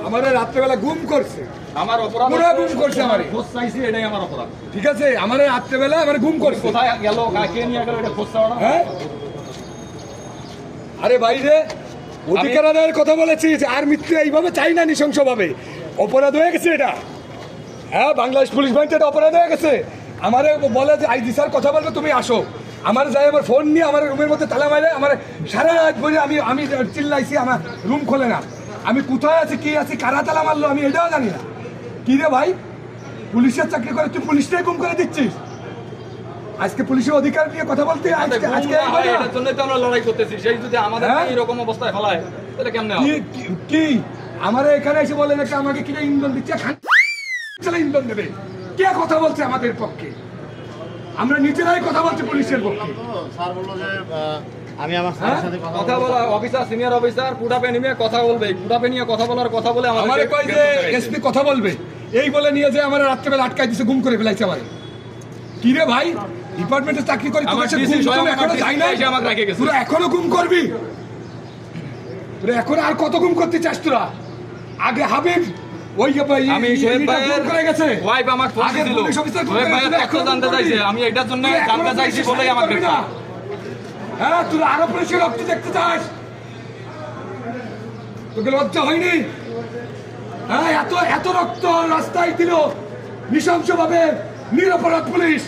আমারে রাত্রেবেলা গুম করছে, আমার অপরাধ পুরা গুম করছে আমারে। খোঁজ চাইছি, এটাই আমার অপরাধ। ঠিক আছে, আমারে রাত্রেবেলা আমার গুম করছে। কোথায় গেল, কে নিয়ে গেল, এটা খোঁজ চাওয়া না? হ্যাঁ, আরে ভাই রে, অধিকার আদায়ের কথা বলেছিস, আর মৃত্যু এইভাবে চাই না, নৃশংসভাবে অপরাধ হয়ে গেছে এটা। হ্যাঁ, বাংলাদেশ পুলিশ বাহিনীতে এটা অপরাধ হয়ে গেছে। আমারে বলে যে আইজি স্যার কথা বলবে, তুমি আসো। আমার যাই আমার ফোন নিয়ে আমার রুমের মধ্যে তালা মারে, আমার সারা রাত বলে আমি আমি চিল্লাইছি, আমার রুম খোলে না। আমি কোথায় আছি, কি আছি, কারা তালা মারলো আমি এটাও জানি না। কি রে ভাই, পুলিশের চাকরি করে তুই পুলিশটাই গুম করে দিচ্ছিস। আজকে পুলিশের অধিকার নিয়ে কথা বলতে আজকে এটার জন্যই তো আমরা লড়াই করতেছি। সেই যদি আমাদের এরকম অবস্থায় ফেলায়, তাহলে কেমনে হবে? কি আমার এখানে এসে বলে নাকি আমাকে কিনে ইন্ধন দিচ্ছে, ইন্ধন দেবে? কে কথা বলছে আমাদের পক্ষে? আমরা নিজেরাই কথা বলছি পুলিশের পক্ষে। স্যার বললো যে আমি আমার স্যারের সাথে কথা বলা, অফিসার, সিনিয়র অফিসার পুটাপে নিয়ে কথা বলবে, পুটাপে নিয়ে কথা বলার কথা বলে আমারে কই যে এসপি কথা বলবে, এই বলে নিয়ে যে আমার রাত্রেবেলা আটকাই দিছে, গুম করে ফেলাইছে আমারে। কি রে ভাই, ডিপার্টমেন্টে চাকরি করি, তোর কাছে গুম তো এখনো যাই না, আমাকে রেখে গেছে। তোরা এখনো গুম করবি? তোরা এখন আর কত গুম করতে চাস তোরা? আগে হাবিব ওই আমি শোয়েব ভাইয়ের করে গেছে, ওয়াইফ আমাকে ফোন দিছিল, শোয়েব ভাইয়ের তথ্য জানতে চাইছে, আমি এটার জন্য জানতে চাইছি বলেই আমাকে গ্রেফতার। হ্যাঁ, তুই আরো পুলিশের রক্ত দেখতে চাস? তোকে লজ্জা হয়নি? হ্যাঁ, এত এত রক্ত রাস্তায় দিল নৃশংস ভাবে নিরপরাধ পুলিশ।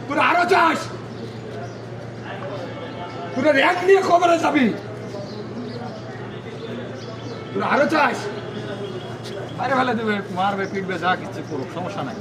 তোরা আরো চাস? তোরা র্যাঙ্ক নিয়ে খবরে যাবি? তোরা আরো চাস? আরে ফেলে দেবে, মারবে, পিটবে, যা কিছু করুক, সমস্যা নাই।